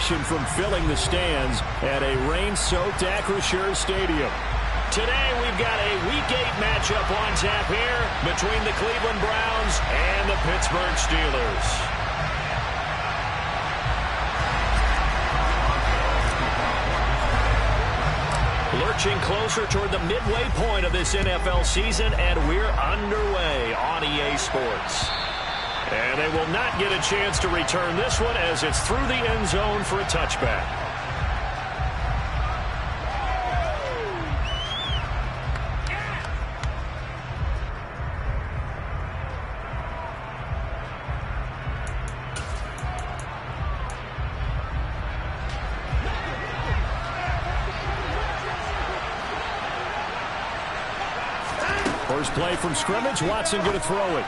celebration from filling the stands at a rain-soaked Acrisure Stadium. Today we've got a Week 8 matchup on tap here between the Cleveland Browns and the Pittsburgh Steelers. Lurching closer toward the midway point of this NFL season, and we're underway on EA Sports. And they will not get a chance to return this one as it's through the end zone for a touchback. First play from scrimmage. Watson going to throw it.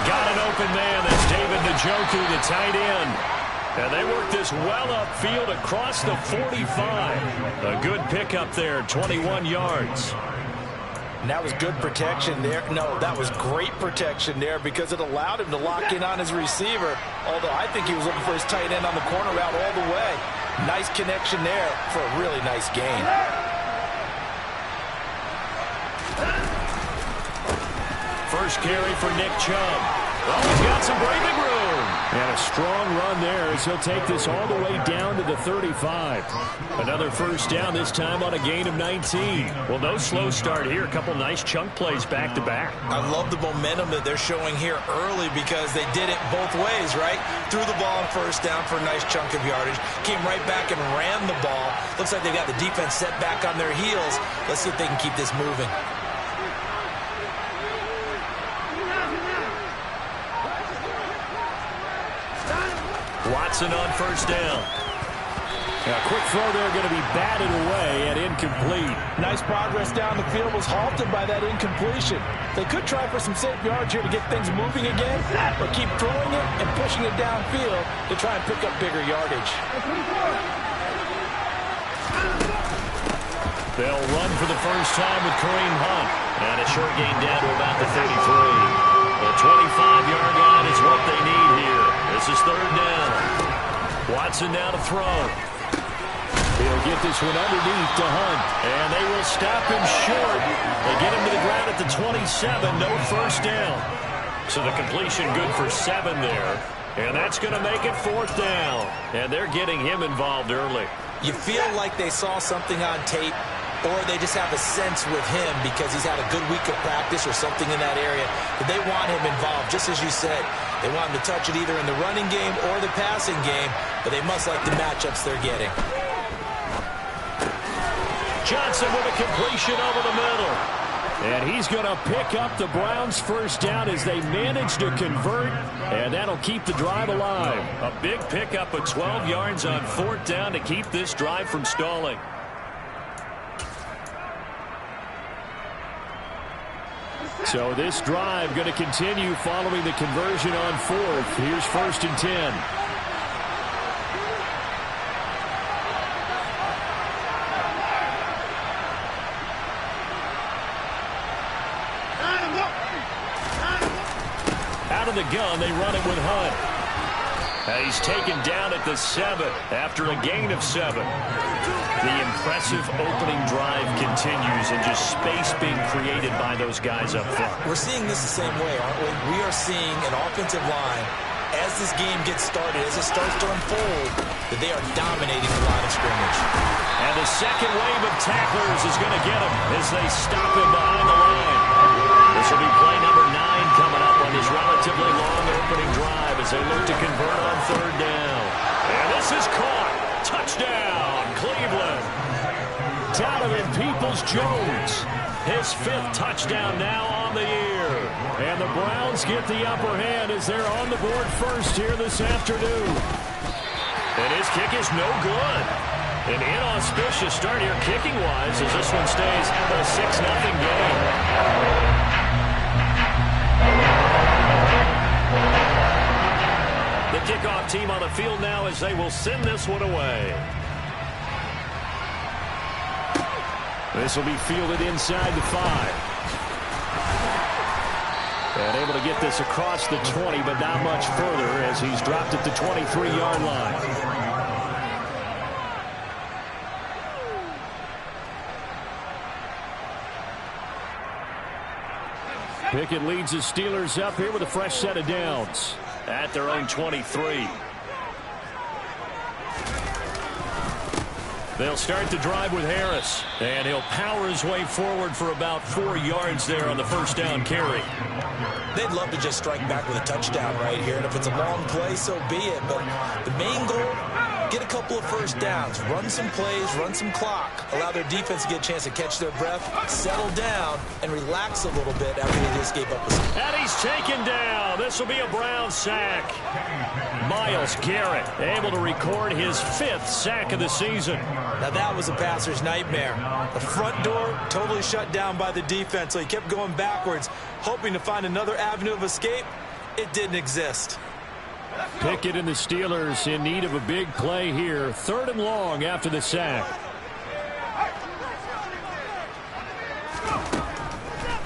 Got an open man. That's David Njoku, the tight end. And they work this well upfield across the 45. A good pickup there, 21 yards. And that was good protection there. No, that was great protection there because it allowed him to lock in on his receiver. Although I think he was looking for his tight end on the corner route all the way. Nice connection there for a really nice gain. First carry for Nick Chubb. Oh, he's got some breathing room. And a strong run there as he'll take this all the way down to the 35. Another first down, this time on a gain of 19. Well, no slow start here. A couple nice chunk plays back-to-back. I love the momentum that they're showing here early because they did it both ways, right? Threw the ball on first down for a nice chunk of yardage. Came right back and ran the ball. Looks like they got the defense set back on their heels. Let's see if they can keep this moving. Watson on first down. A quick throw there going to be batted away and incomplete. Nice progress down the field, was halted by that incompletion. They could try for some safe yards here to get things moving again, or keep throwing it and pushing it downfield to try and pick up bigger yardage. They'll run for the first time with Kareem Hunt. And a short gain down to about the 33. The 25-yard line is what they need here. This is third down. Watson now to throw. He'll get this one underneath to Hunt. And they will stop him short. They get him to the ground at the 27. No first down. So the completion good for 7 there. And that's going to make it fourth down. And they're getting him involved early. You feel like they saw something on tape, or they just have a sense with him because he's had a good week of practice or something in that area. But they want him involved, just as you said. They want him to touch it either in the running game or the passing game, but they must like the matchups they're getting. Johnson with a completion over the middle. And he's going to pick up the Browns' first down as they manage to convert, and that'll keep the drive alive. A big pickup of 12 yards on fourth down to keep this drive from stalling. So this drive going to continue following the conversion on fourth. Here's first and 10. Out of the gun, they run it with Hunt. He's taken down at the 7 after a gain of 7. The impressive opening drive continues and just space being created by those guys up front. We're seeing this the same way, aren't we? We are seeing an offensive line, as this game gets started, as it starts to unfold, that they are dominating the line of scrimmage. And the second wave of tacklers is going to get him as they stop him behind the line. This will be play number 9 coming up on this relatively long opening drive as they look to convert on third down. And this is caught. Touchdown, Cleveland. Donovan Peoples-Jones, his 5th touchdown now on the year. And the Browns get the upper hand as they're on the board first here this afternoon. And his kick is no good. An inauspicious start here kicking-wise as this one stays a 6-0 game. The kickoff team on the field now as they will send this one away. This will be fielded inside the 5. And able to get this across the 20, but not much further as he's dropped at the 23-yard line. Pickett leads the Steelers up here with a fresh set of downs at their own 23. They'll start the drive with Harris, and he'll power his way forward for about 4 yards there on the first down carry. They'd love to just strike back with a touchdown right here, and if it's a long play, so be it. But the main goal, get a couple of first downs, run some plays, run some clock, allow their defense to get a chance to catch their breath, settle down, and relax a little bit after they just gave up a sack. And he's taken down. This will be a Brown sack. Myles Garrett able to record his 5th sack of the season. Now that was a passer's nightmare. The front door totally shut down by the defense, so he kept going backwards, hoping to find another avenue of escape. It didn't exist. Pickett and the Steelers in need of a big play here. 3rd and long after the sack.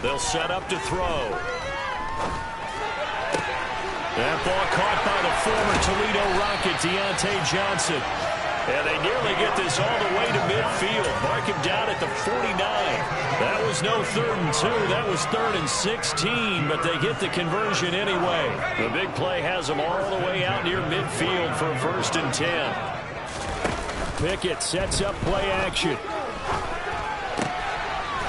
They'll set up to throw. That ball caught by the former Toledo Rocket, Deontay Johnson. And they nearly get this all the way to midfield. Mark him down at the 49. That was no 3rd and 2. That was 3rd and 16, but they get the conversion anyway. The big play has them all the way out near midfield for a 1st and 10. Pickett sets up play action.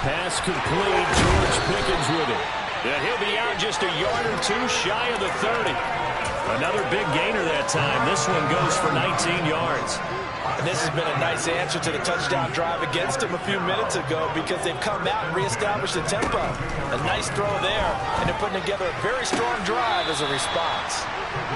Pass complete. George Pickens with it. And he'll be out just a yard or 2 shy of the 30. Another big gainer that time. This one goes for 19 yards. And this has been a nice answer to the touchdown drive against them a few minutes ago, because they've come out and reestablished the tempo. A nice throw there, and they're putting together a very strong drive as a response.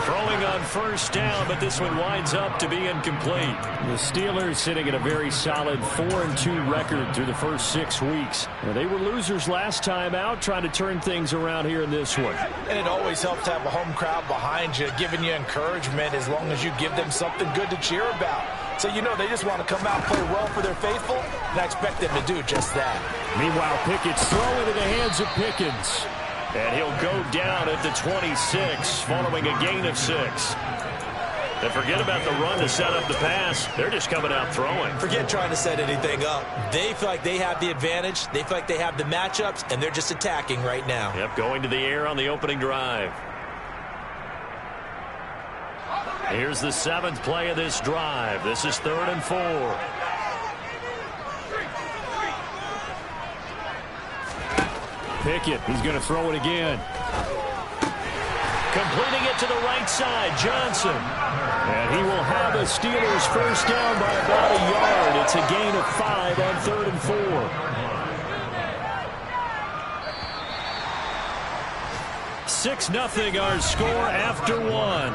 Throwing on 1st down, but this one winds up to be incomplete. The Steelers sitting at a very solid 4-2 record through the first 6 weeks. Now, they were losers last time out, trying to turn things around here in this one. And it always helps to have a home crowd behind you, giving you encouragement as long as you give them something good to cheer about. So you know they just want to come out and play well for their faithful, and I expect them to do just that. Meanwhile, Pickett's throwing into the hands of Pickens. And he'll go down at the 26 following a gain of 6. And forget about the run to set up the pass. They're just coming out throwing. Forget trying to set anything up. They feel like they have the advantage. They feel like they have the matchups, and they're just attacking right now. Yep, going to the air on the opening drive. Here's the 7th play of this drive. This is 3rd and 4. Pickett, he's going to throw it again. Completing it to the right side, Johnson. And he will have a Steelers 1st down by about a yard. It's a gain of 5 on 3rd and 4. 6-0 our score after 1.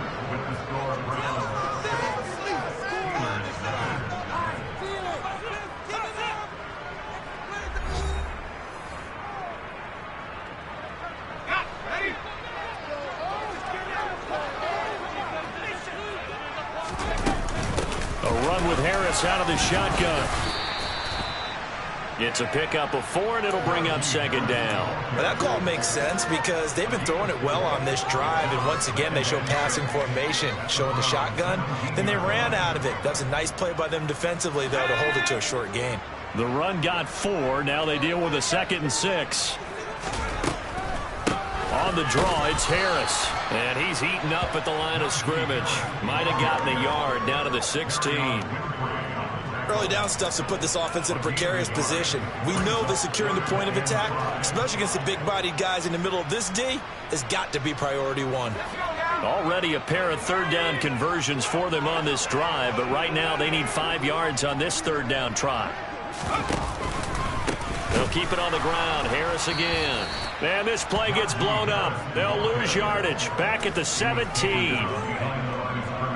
With Harris out of the shotgun. It's a pickup of 4, and it'll bring up 2nd down. Well, that call makes sense because they've been throwing it well on this drive, and once again they show passing formation, showing the shotgun. Then they ran out of it. That's a nice play by them defensively, though, to hold it to a short gain. The run got 4. Now they deal with a 2nd and 6. On the draw, it's Harris. And he's eaten up at the line of scrimmage. Might have gotten a yard down to the 16. Early down stuff's to put this offense in a precarious position. We know that securing the point of attack, especially against the big-bodied guys in the middle of this D, has got to be priority 1. Already a pair of 3rd down conversions for them on this drive, but right now they need 5 yards on this 3rd down try. They'll keep it on the ground. Harris again. And this play gets blown up. They'll lose yardage. Back at the 17.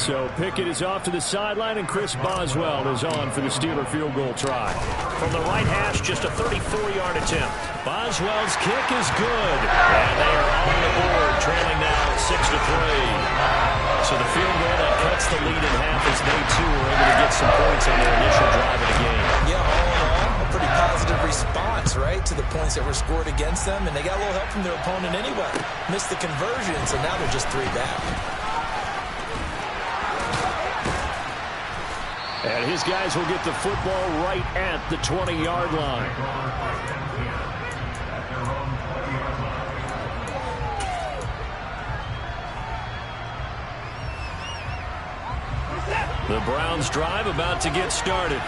So Pickett is off to the sideline, and Chris Boswell is on for the Steeler field goal try. From the right hash, just a 34-yard attempt. Boswell's kick is good. And they are on the board, trailing now 6-3. So the field goal that cuts the lead in half as they, too, are able to get some points on their initial drive of the game. Yeah, all in all, a pretty positive response, right, to the points that were scored against them. And they got a little help from their opponent anyway. Missed the conversion, so now they're just 3 back. And his guys will get the football right at the 20-yard line. The Browns drive about to get started.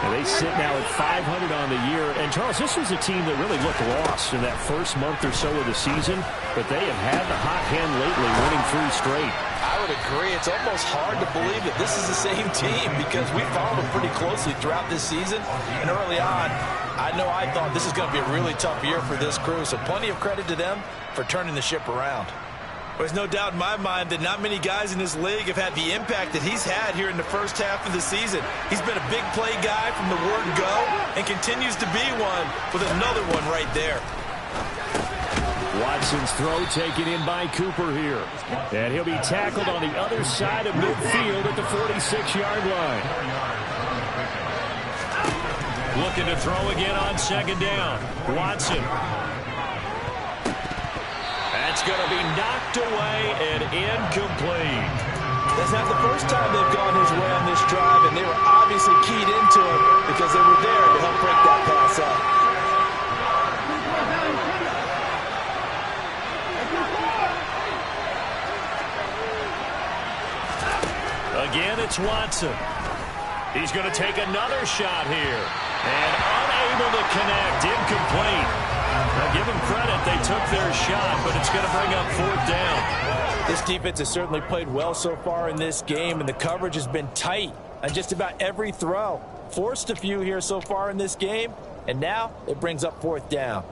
And they sit now at 500 on the year. And, Charles, this was a team that really looked lost in that first month or so of the season. But they have had the hot hand lately, winning 3 straight. I would agree. It's almost hard to believe that this is the same team because we followed them pretty closely throughout this season. And early on, I thought this is going to be a really tough year for this crew. So plenty of credit to them for turning the ship around. There's no doubt in my mind that not many guys in this league have had the impact that he's had here in the first half of the season. He's been a big play guy from the word go and continues to be one with another one right there. Watson's throw taken in by Cooper here. And he'll be tackled on the other side of midfield at the 46-yard line. Looking to throw again on second down. Watson. That's going to be knocked away and incomplete. That's not the first time they've gone his way on this drive, and they were obviously keyed into it because they were there to help break that pass up. Again, it's Watson. He's going to take another shot here. And unable to connect. Incomplete. Now, give them credit. They took their shot, but it's going to bring up 4th down. This defense has certainly played well so far in this game, and the coverage has been tight on just about every throw. Forced a few here so far in this game, and now it brings up 4th down.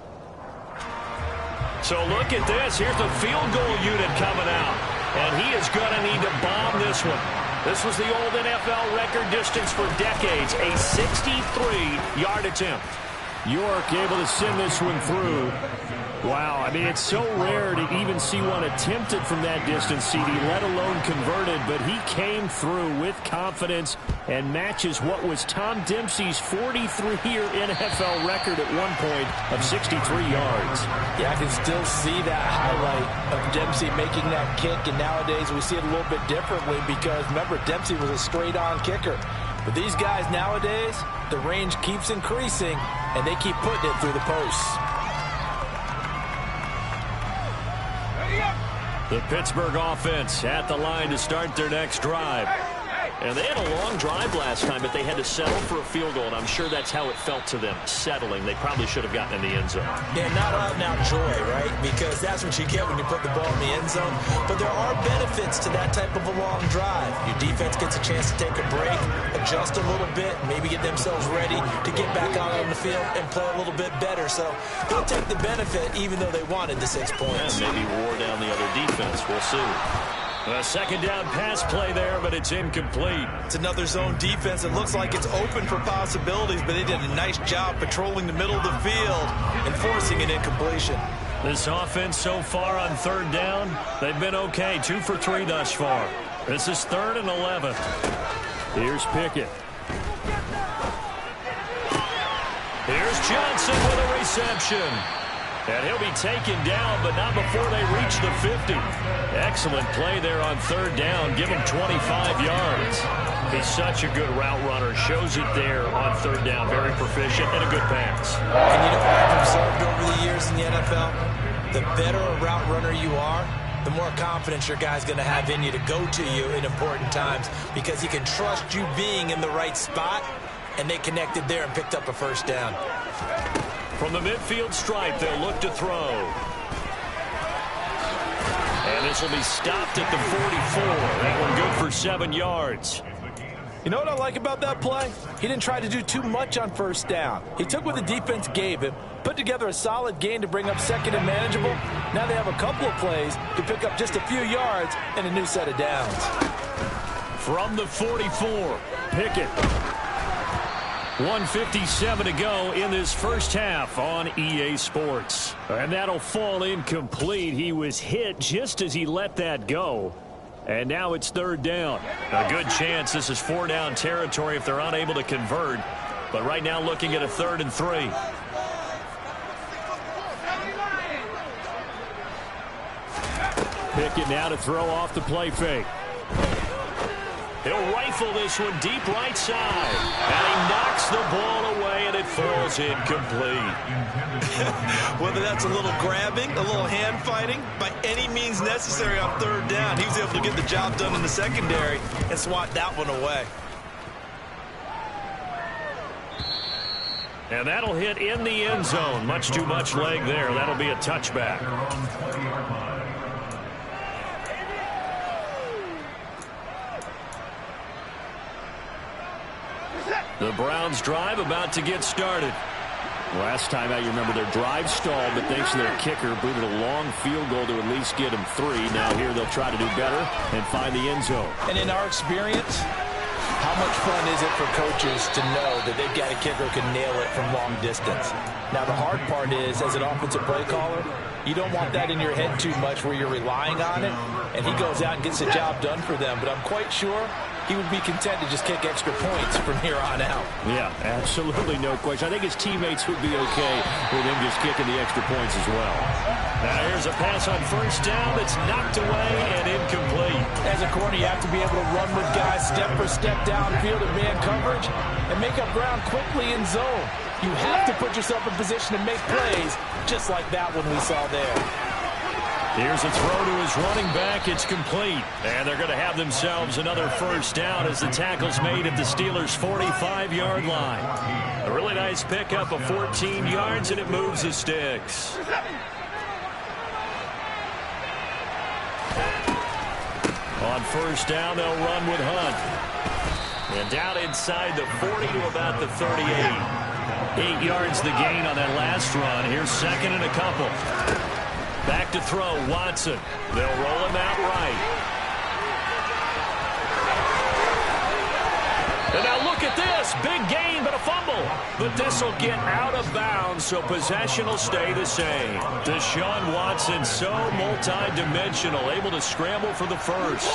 So look at this. Here's the field goal unit coming out, and he is going to need to bomb this one. This was the old NFL record distance for decades, a 63-yard attempt. York able to send this one through. Wow, I mean, it's so rare to even see one attempted from that distance, CD, let alone converted, but he came through with confidence and matches what was Tom Dempsey's 43-year NFL record at one point of 63 yards. Yeah, I can still see that highlight of Dempsey making that kick, and nowadays we see it a little bit differently because, remember, Dempsey was a straight-on kicker. But these guys nowadays, the range keeps increasing, and they keep putting it through the posts. The Pittsburgh offense at the line to start their next drive. And they had a long drive last time, but they had to settle for a field goal, and I'm sure that's how it felt to them, settling. They probably should have gotten in the end zone. Yeah, not out-and-out joy, right? Because that's what you get when you put the ball in the end zone. But there are benefits to that type of a long drive. Your defense gets a chance to take a break, adjust a little bit, maybe get themselves ready to get back out on the field and play a little bit better. So they'll take the benefit even though they wanted the 6 points. Yeah, maybe wore down the other defense. We'll see. A second down pass play there, but it's incomplete. It's another zone defense. It looks like it's open for possibilities, but they did a nice job patrolling the middle of the field and forcing an incompletion. This offense so far on 3rd down, they've been okay. 2 for 3 thus far. This is 3rd and 11. Here's Pickett. Here's Johnson with a reception. And he'll be taken down, but not before they reach the 50. Excellent play there on 3rd down. Give him 25 yards. He's such a good route runner. Shows it there on 3rd down. Very proficient and a good pass. And you know what I've observed over the years in the NFL? The better a route runner you are, the more confidence your guy's going to have in you to go to you in important times because he can trust you being in the right spot, and they connected there and picked up a 1st down. From the midfield stripe, they'll look to throw. And this will be stopped at the 44. That one good for 7 yards. You know what I like about that play? He didn't try to do too much on 1st down. He took what the defense gave him, put together a solid gain to bring up 2nd and manageable. Now they have a couple of plays to pick up just a few yards and a new set of downs. From the 44, Pickett. 1:57 to go in this first half on EA Sports. And that'll fall incomplete. He was hit just as he let that go. And now it's 3rd down. A good chance this is 4-down territory if they're unable to convert. But right now looking at a 3rd and 3. Pickett now to throw off the play fake. He'll rifle this one deep right side. And he knocks the ball away, and it falls incomplete. Whether that's a little grabbing, a little hand fighting, by any means necessary on third down, he was able to get the job done in the secondary and swat that one away. And that'll hit in the end zone. Much too much leg there. That'll be a touchback. The Browns drive about to get started. Last time out, you remember their drive stalled, but thanks to their kicker, booted a long field goal to at least get them 3. Now here they'll try to do better and find the end zone. And in our experience, how much fun is it for coaches to know that they've got a kicker who can nail it from long distance? Now, the hard part is, as an offensive play caller, you don't want that in your head too much where you're relying on it, and he goes out and gets the job done for them. But I'm quite sure he would be content to just kick extra points from here on out. Yeah, absolutely no question. I think his teammates would be okay with him just kicking the extra points as well. Now here's a pass on first down that's knocked away and incomplete. As a corner, you have to be able to run with guys step for step downfield in man coverage and make up ground quickly in zone. You have to put yourself in position to make plays, just like that one we saw there. Here's a throw to his running back. It's complete. And they're going to have themselves another first down as the tackle's made at the Steelers' 45-yard line. A really nice pickup of 14 yards, and it moves the sticks. On first down, they'll run with Hunt. And down inside the 40 to about the 38. 8 yards the gain on that last run. Here's second and a couple. Back to throw, Watson. They'll roll him out right. And now look at this. Big gain, but a fumble. But this will get out of bounds, so possession will stay the same. Deshaun Watson, so multi-dimensional, able to scramble for the first.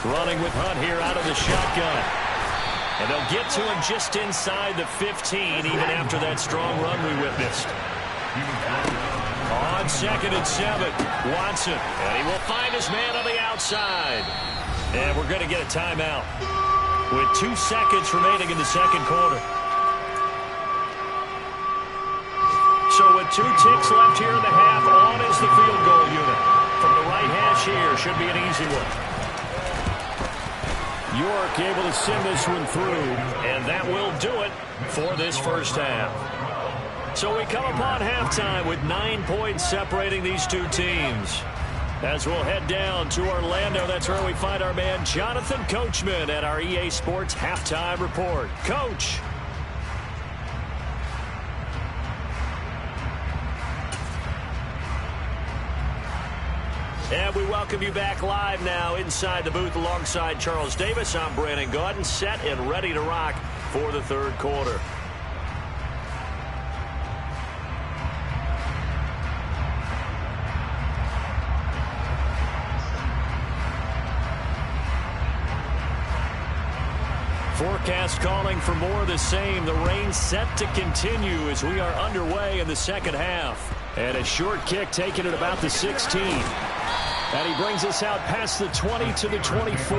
Running with Hunt here out of the shotgun. And they'll get to him just inside the 15, even after that strong run we witnessed. On 2nd and 7, Watson. And he will find his man on the outside. And we're going to get a timeout with 2 seconds remaining in the second quarter. So with 2 ticks left here in the half, on is the field goal unit. From the right hash here, should be an easy one. York able to send this one through, and that will do it for this first half. So we come upon halftime with 9 points separating these two teams. As we'll head down to Orlando, that's where we find our man Jonathan Coachman at our EA Sports Halftime Report. Coach. And we welcome you back live now inside the booth alongside Charles Davis. I'm Brandon Gaudin, set and ready to rock for the third quarter. Forecast calling for more of the same. The rain set to continue as we are underway in the second half. And a short kick taken at about the 16. And he brings us out past the 20 to the 24.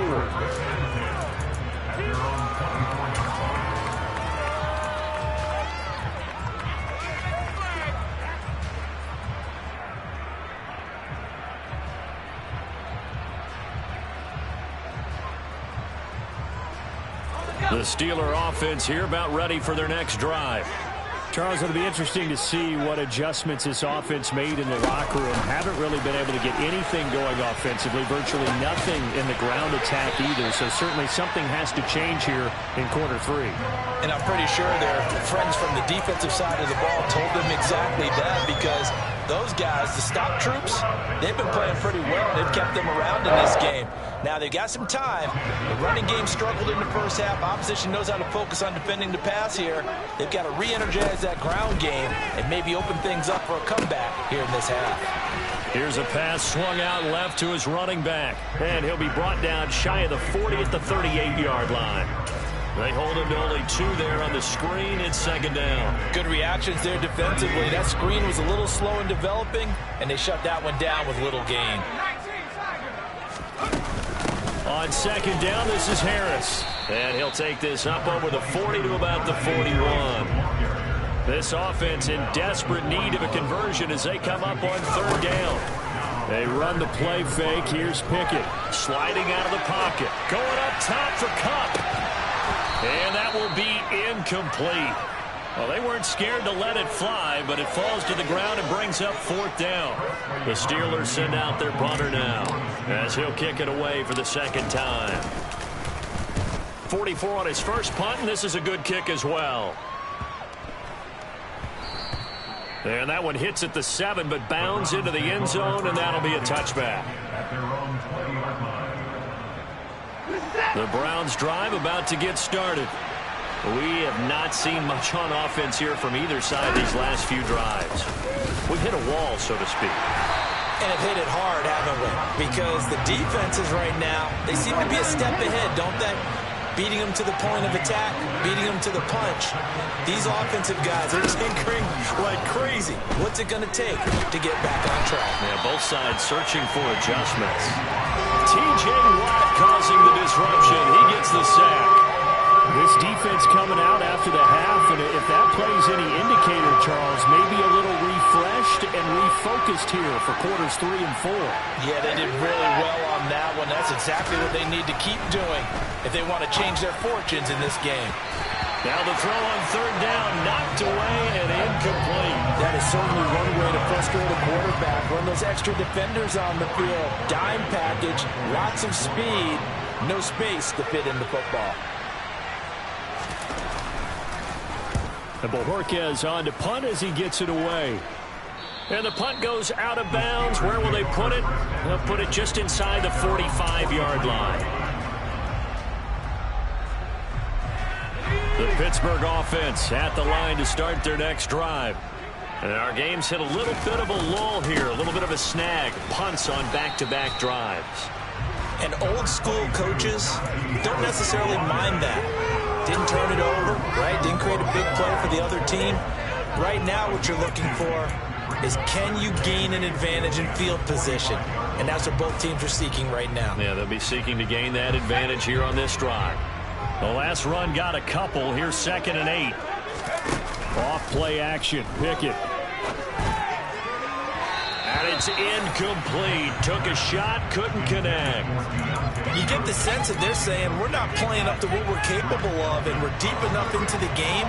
The Steeler offense here about ready for their next drive. Charles, it'll be interesting to see what adjustments this offense made in the locker room. Haven't really been able to get anything going offensively, virtually nothing in the ground attack either. So certainly something has to change here in quarter 3. And I'm pretty sure their friends from the defensive side of the ball told them exactly that, because those guys, the stop troops, they've been playing pretty well. They've kept them around in this game. Now they've got some time. The running game struggled in the first half. Opposition knows how to focus on defending the pass here. They've got to re-energize that ground game and maybe open things up for a comeback here in this half. Here's a pass swung out left to his running back. And he'll be brought down shy of the 40 at the 38-yard line. They hold him to only 2 there on the screen. It's second down. Good reactions there defensively. That screen was a little slow in developing, and they shut that one down with little gain. On second down, this is Harris. And he'll take this up over the 40 to about the 41. This offense in desperate need of a conversion as they come up on third down. They run the play fake. Here's Pickett. Sliding out of the pocket. Going up top for Kupp. And that will be incomplete. Well, they weren't scared to let it fly, but it falls to the ground and brings up fourth down. The Steelers send out their punter now as he'll kick it away for the second time. 44 on his first punt, and this is a good kick as well. And that one hits at the 7, but bounds into the end zone, and that'll be a touchback. The Browns drive about to get started. We have not seen much on offense here from either side these last few drives. We've hit a wall, so to speak. And have hit it hard, haven't we? Because the defenses right now, they seem to be a step ahead, don't they? Beating them to the point of attack, beating them to the punch. These offensive guys are tinkering like crazy. What's it going to take to get back on track? Yeah, both sides searching for adjustments. T.J. Watt causing the disruption. He gets the sack. This defense coming out after the half, and if that plays any indicator, Charles, maybe a little refreshed and refocused here for quarters 3 and 4. Yeah, they did really well on that one. That's exactly what they need to keep doing if they want to change their fortunes in this game. Now the throw on third down, knocked away and incomplete. That is certainly one way to frustrate a quarterback. Run those extra defenders on the field. Dime package, lots of speed, no space to fit in the football. And Bojorquez on to punt as he gets it away. And the punt goes out of bounds. Where will they put it? They'll put it just inside the 45-yard line. The Pittsburgh offense at the line to start their next drive. And our game's hit a little bit of a lull here, a little bit of a snag. Punts on back-to-back drives. And old-school coaches don't necessarily mind that. Didn't turn it over, right? Didn't create a big play for the other team. Right now what you're looking for is can you gain an advantage in field position? And that's what both teams are seeking right now. Yeah, they'll be seeking to gain that advantage here on this drive. The last run got a couple. Here's 2nd and 8. Off play action. Pickett. And it's incomplete. Took a shot, couldn't connect. You get the sense that they're saying we're not playing up to what we're capable of, and we're deep enough into the game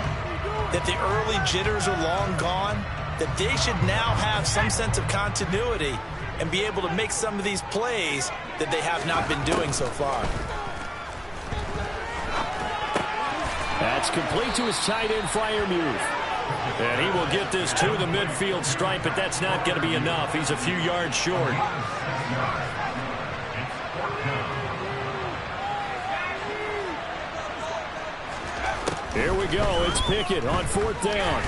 that the early jitters are long gone, that they should now have some sense of continuity and be able to make some of these plays that they have not been doing so far. That's complete to his tight end, Freiermuth. And he will get this to the midfield stripe, but that's not going to be enough. He's a few yards short. Here we go. It's Pickett on 4th down.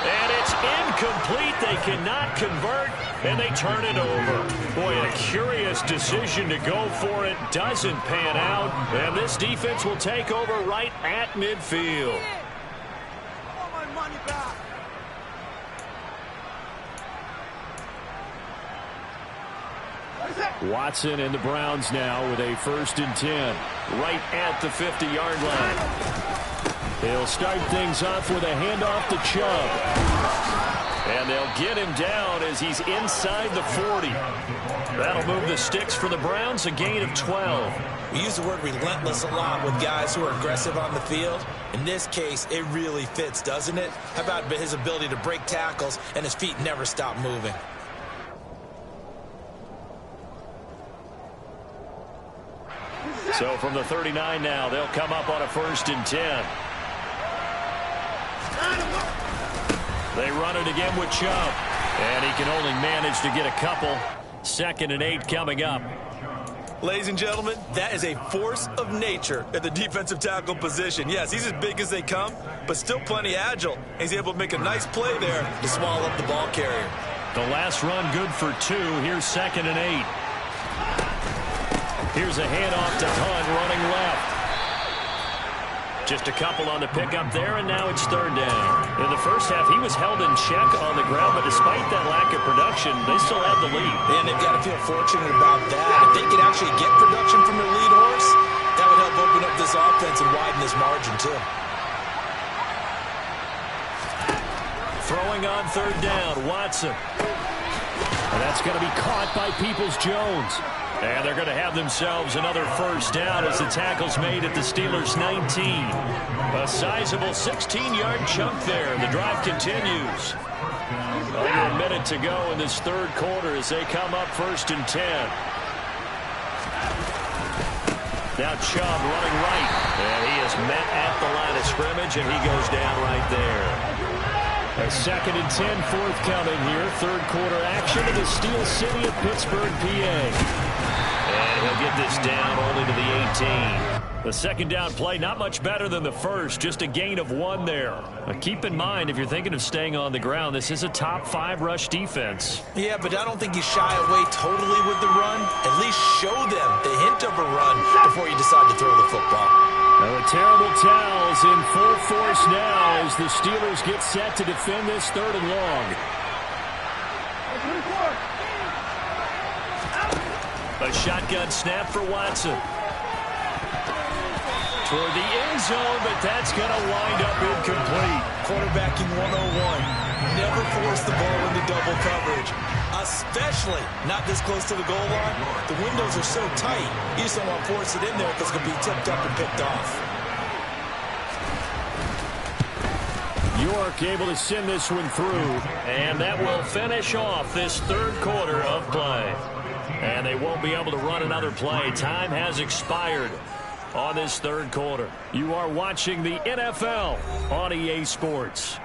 And it's incomplete. They cannot convert, and they turn it over. Boy, a curious decision to go for it. Doesn't pan out. And this defense will take over right at midfield. Watson and the Browns now with a 1st and 10. Right at the 50-yard line. They'll start things off with a handoff to Chubb. And they'll get him down as he's inside the 40. That'll move the sticks for the Browns, a gain of 12. We use the word relentless a lot with guys who are aggressive on the field. In this case, it really fits, doesn't it? How about his ability to break tackles and his feet never stop moving? So from the 39 now, they'll come up on a 1st and 10. They run it again with Chubb. And he can only manage to get a couple. 2nd and 8 coming up. Ladies and gentlemen, that is a force of nature at the defensive tackle position. Yes, he's as big as they come, but still plenty agile. He's able to make a nice play there to swallow up the ball carrier. The last run good for 2. Here's 2nd and 8. Here's a handoff to Hunt running left. Just a couple on the pickup there, and now it's 3rd down. In the first half, he was held in check on the ground, but despite that lack of production, they still have the lead. And they've got to feel fortunate about that. If they could actually actually get production from their lead horse, that would help open up this offense and widen this margin too. Throwing on third down, Watson. And that's going to be caught by Peoples-Jones. And they're going to have themselves another first down as the tackle's made at the Steelers' 19. A sizable 16-yard chunk there. The drive continues. Under a minute to go in this third quarter as they come up 1st and 10. Now Chubb running right. And he is met at the line of scrimmage, and he goes down right there. A 2nd and 10 forthcoming here. Third quarter action in the Steel City of Pittsburgh, PA. And he'll get this down only to the 18. The second down play, not much better than the first. Just a gain of 1 there. Keep in mind, if you're thinking of staying on the ground, this is a top 5 rush defense. Yeah, but I don't think you shy away totally with the run. At least show them the hint of a run before you decide to throw the football. Now a terrible towel is in full force now as the Steelers get set to defend this 3rd and long. A shotgun snap for Watson. Toward the end zone, but that's going to wind up incomplete. Quarterbacking 101. Never force the ball into double coverage, especially not this close to the goal line. The windows are so tight, you just don't want to force it in there because it's going to be tipped up and picked off. York able to send this one through, and that will finish off this third quarter of play. And they won't be able to run another play. Time has expired on this third quarter. You are watching the NFL on EA Sports.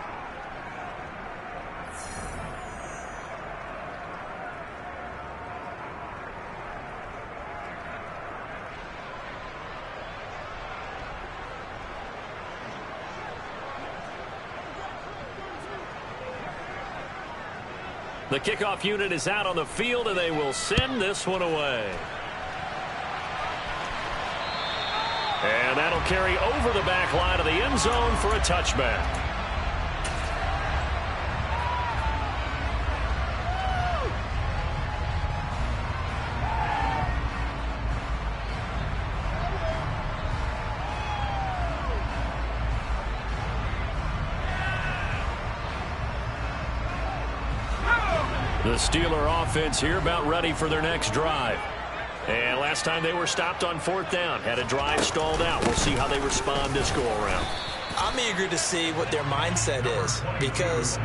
The kickoff unit is out on the field, and they will send this one away. And that'll carry over the back line of the end zone for a touchback. The Steeler offense here about ready for their next drive. And last time they were stopped on 4th down, had a drive stalled out. We'll see how they respond this go-around. I'm eager to see what their mindset is, because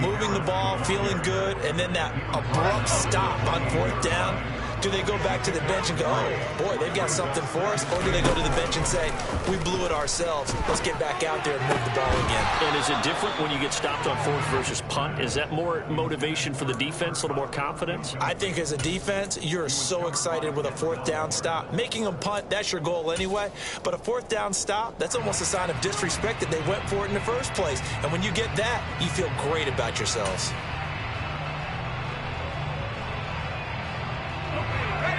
moving the ball, feeling good, and then that abrupt stop on 4th down, do they go back to the bench and go, oh, boy, they've got something for us? Or do they go to the bench and say, we blew it ourselves. Let's get back out there and move the ball again. And is it different when you get stopped on 4th versus punt? Is that more motivation for the defense, a little more confidence? I think as a defense, you're so excited with a 4th down stop. Making them punt, that's your goal anyway. But a 4th down stop, that's almost a sign of disrespect that they went for it in the first place. And when you get that, you feel great about yourselves.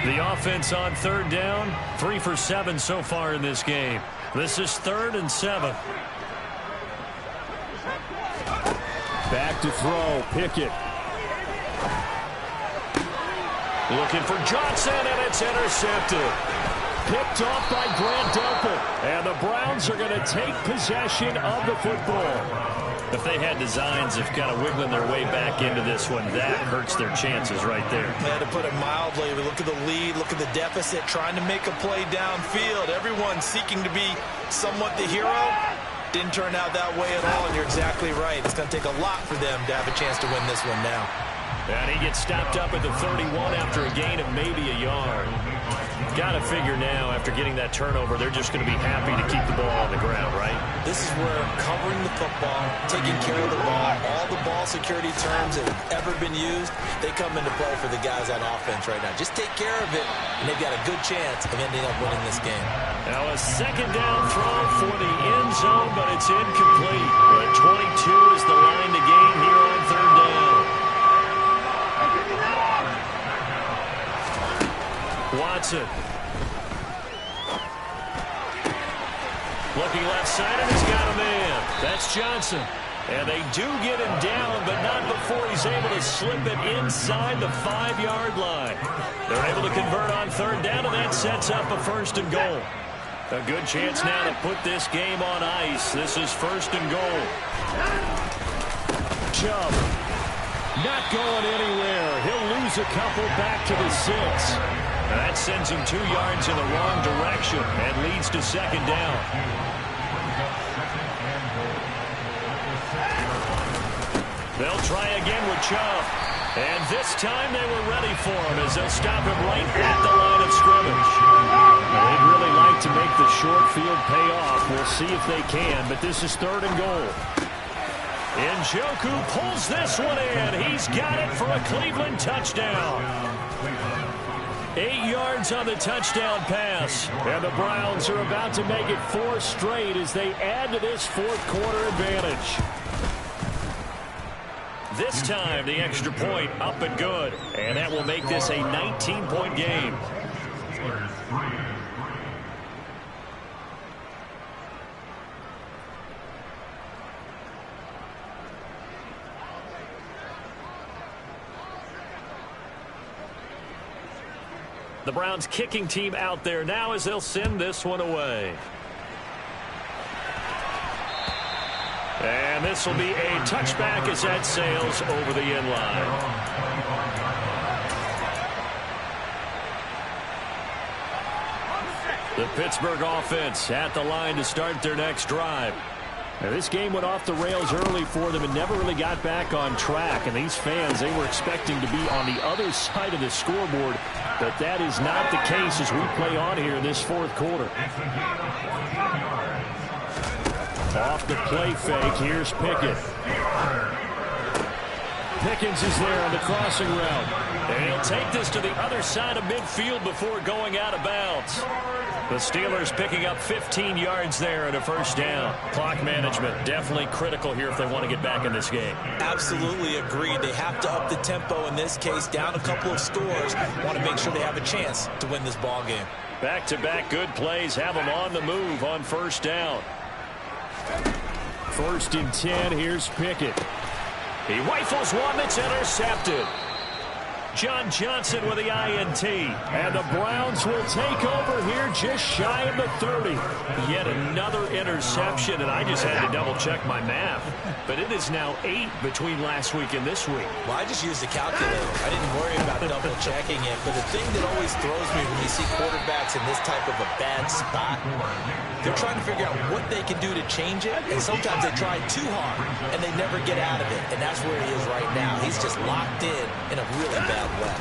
The offense on 3rd down, 3 for 7 so far in this game. This is 3rd and 7. Back to throw, Pickett. Looking for Johnson, and it's intercepted. Picked off by Grant Delpit. And the Browns are going to take possession of the football. If they had designs of kind of wiggling their way back into this one, that hurts their chances right there. Yeah, to put it mildly, look at the lead, look at the deficit, trying to make a play downfield. Everyone seeking to be somewhat the hero. Didn't turn out that way at all, and you're exactly right. It's going to take a lot for them to have a chance to win this one now. And he gets stopped up at the 31 after a gain of maybe a yard. Got to figure now, after getting that turnover, they're just going to be happy to keep the ball on the ground, right? This is where covering the football, taking care of the ball, all the ball security terms that have ever been used, they come into play for the guys on offense right now. Just take care of it, and they've got a good chance of ending up winning this game. Now a 2nd down throw for the end zone, but it's incomplete. But 22 is the line to gain here on 3rd down. Watson. Looking left side, and he's got a man. That's Johnson. And they do get him down, but not before he's able to slip it inside the 5-yard line. They're able to convert on 3rd down, and that that sets up a 1st and goal. A good chance now to put this game on ice. This is 1st and goal. Chubb not going anywhere. He'll lose a couple back to the 6. That sends him 2 yards in the wrong direction and leads to 2nd down. They'll try again with Chubb. And this time they were ready for him as they'll stop him right at the line of scrimmage. They'd really like to make the short field pay off. We'll see if they can, but this is 3rd and goal. Njoku pulls this one in. He's got it for a Cleveland touchdown. 8 yards on the touchdown pass. And the Browns are about to make it 4 straight as they add to this 4th quarter advantage. This time, the extra point up and good. And that will make this a 19-point game. The Browns kicking team out there now as they'll send this one away. And this will be a touchback as that sails over the end line. The Pittsburgh offense at the line to start their next drive. Now, this game went off the rails early for them and never really got back on track. And these fans, they were expecting to be on the other side of the scoreboard. But that is not the case as we play on here in this 4th quarter. Off the play fake, here's Pickett. Pickens is there on the crossing route. And he'll take this to the other side of midfield before going out of bounds. The Steelers picking up 15 yards there and a 1st down. Clock management definitely critical here if they want to get back in this game. Absolutely agreed. They have to up the tempo in this case, down a couple of scores. Want to make sure they have a chance to win this ball game. Back-to-back good plays have them on the move on 1st down. 1st and 10, here's Pickett. He rifles one that's intercepted. John Johnson with the INT. And the Browns will take over here just shy of the 30. Yet another interception, and I just had to double-check my math. But it is now 8 between last week and this week. Well, I just used the calculator. I didn't worry about double-checking it. But the thing that always throws me when you see quarterbacks in this type of a bad spot, they're trying to figure out what they can do to change it. And sometimes they try too hard, and they never get out of it. And that's where he is right now. He's just locked in a really bad way.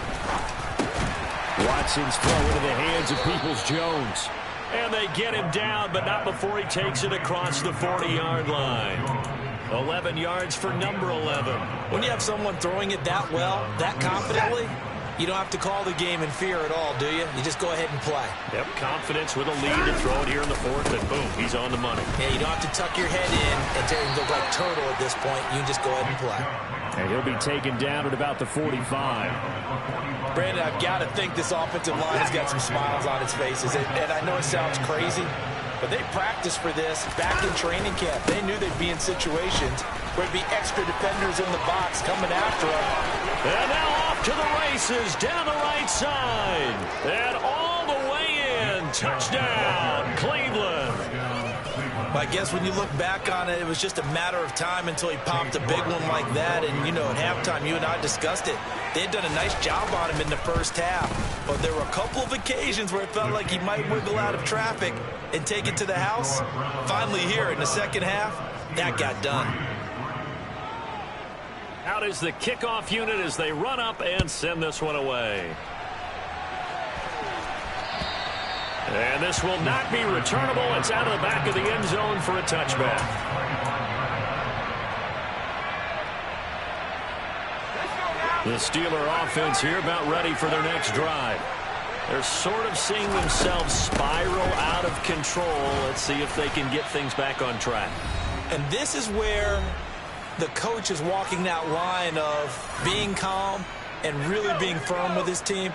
Watson's throw into the hands of Peoples-Jones. And they get him down, but not before he takes it across the 40-yard line. 11 yards for number 11. When you have someone throwing it that well, that confidently, you don't have to call the game in fear at all, do you? You just go ahead and play. Yep, confidence with a lead to throw it here in the 4th, and boom, he's on the money. Yeah, you don't have to tuck your head in and look like turtle at this point. You can just go ahead and play. And he'll be taken down at about the 45. Brandon, I've got to think this offensive line has got some smiles on its faces. And I know it sounds crazy, but they practiced for this back in training camp. They knew they'd be in situations where there'd be extra defenders in the box coming after them. And now off to the races down the right side. And all the way in. Touchdown, Cleveland. I guess when you look back on it, it was just a matter of time until he popped a big one like that. And, you know, at halftime, you and I discussed it. They had done a nice job on him in the first half. But there were a couple of occasions where it felt like he might wiggle out of traffic and take it to the house. Finally here in the second half, that got done. Out is the kickoff unit as they run up and send this one away. And this will not be returnable. It's out of the back of the end zone for a touchback. The Steeler offense here about ready for their next drive. They're sort of seeing themselves spiral out of control. Let's see if they can get things back on track. And this is where the coach is walking that line of being calm and really being firm with his team.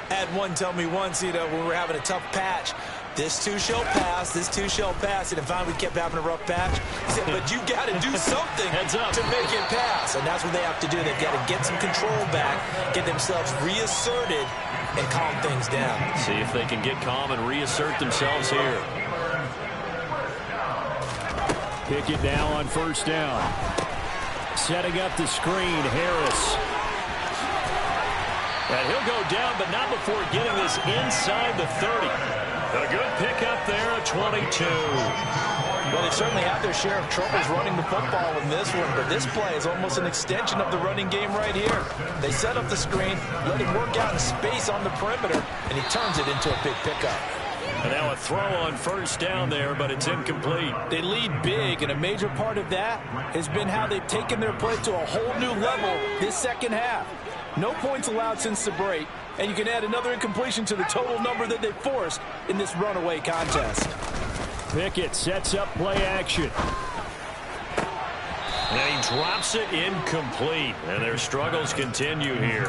I had one tell me once, you know, when we were having a tough patch, this too shall pass, this too shall pass. And finally we kept having a rough patch. He said, but you got to do something to make it pass. And that's what they have to do. They've got to get some control back, get themselves reasserted, and calm things down. See if they can get calm and reassert themselves here. Pickett now on first down. Setting up the screen, Harris. And he'll go down, but not before getting this inside the 30. A good pickup there at 22. Well, they certainly have their share of troubles running the football in this one, but this play is almost an extension of the running game right here. They set up the screen, let him work out in space on the perimeter, and he turns it into a big pickup. And now a throw on first down there, but it's incomplete. They lead big, and a major part of that has been how they've taken their play to a whole new level this second half. No points allowed since the break, and you can add another incompletion to the total number that they forced in this runaway contest. Pickett sets up play action. And he drops it incomplete, and their struggles continue here.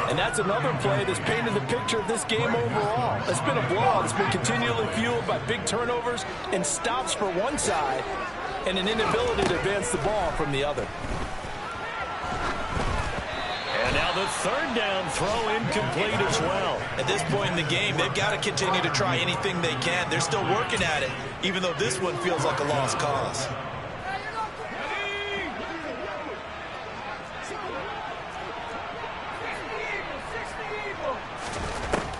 And that's another play that's painted the picture of this game overall. It's been a blowout. It's been continually fueled by big turnovers and stops for one side and an inability to advance the ball from the other. And now the third down throw incomplete as well. At this point in the game, they've got to continue to try anything they can. They're still working at it, even though this one feels like a lost cause.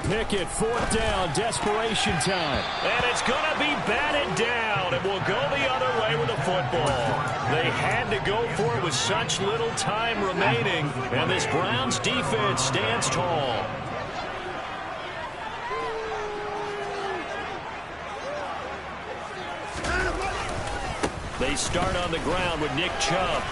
Pickett, fourth down, desperation time. And it's going to be batted down. It will go the other way with the football. They had to go for it with such little time remaining. And this Browns defense stands tall. They start on the ground with Nick Chubb.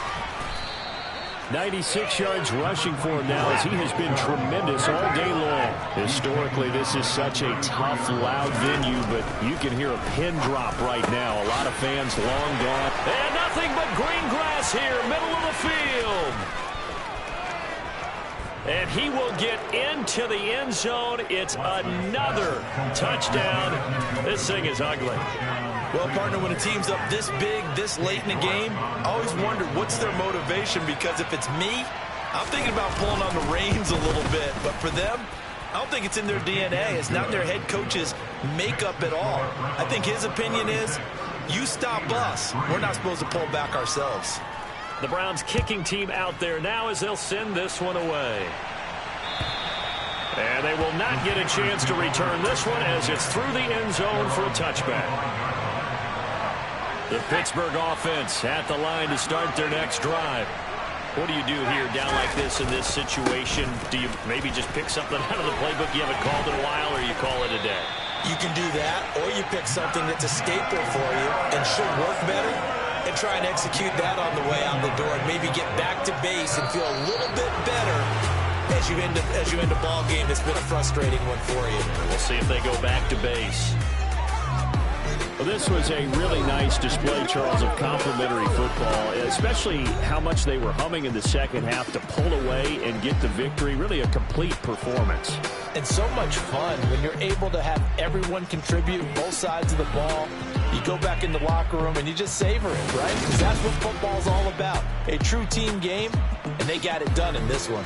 96 yards rushing for him now as he has been tremendous all day long. Historically, this is such a tough, loud venue, but you can hear a pin drop right now. A lot of fans long gone. And nothing but green grass here, middle of the field. And he will get into the end zone. It's another touchdown. This thing is ugly. Well, partner, when a team's up this big, this late in the game, I always wonder what's their motivation, because if it's me, I'm thinking about pulling on the reins a little bit. But for them, I don't think it's in their DNA. It's not their head coach's makeup at all. I think his opinion is, you stop us. We're not supposed to pull back ourselves. The Browns kicking team out there now as they'll send this one away. And they will not get a chance to return this one as it's through the end zone for a touchback. The Pittsburgh offense at the line to start their next drive. What do you do here down like this in this situation? Do you maybe just pick something out of the playbook you haven't called in a while, or you call it a day? You can do that, or you pick something that's a staple for you and should work better, and try and execute that on the way out the door, and maybe get back to base and feel a little bit better as you end a ball game that's been a frustrating one for you. We'll see if they go back to base. Well, this was a really nice display, Charles, of complimentary football, especially how much they were humming in the second half to pull away and get the victory. Really a complete performance. And so much fun when you're able to have everyone contribute both sides of the ball. You go back in the locker room and you just savor it, right? Because that's what football's all about. A true team game, and they got it done in this one.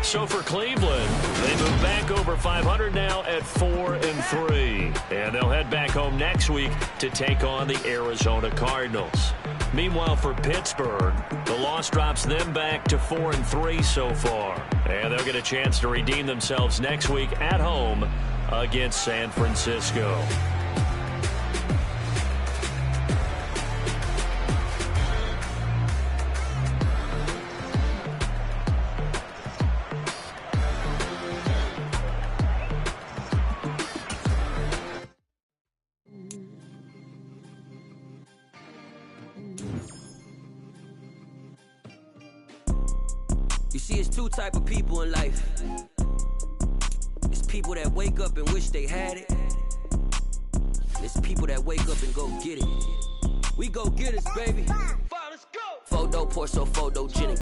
So for Cleveland, they move back over 500 now at 4-3. And they'll head back home next week to take on the Arizona Cardinals. Meanwhile, for Pittsburgh, the loss drops them back to 4-3 so far. And they'll get a chance to redeem themselves next week at home against San Francisco. You see, it's two type of people in life. It's people that wake up and wish they had it. It's people that wake up and go get it. We go get it, baby. Let's go. Photo, Porto, photogenic.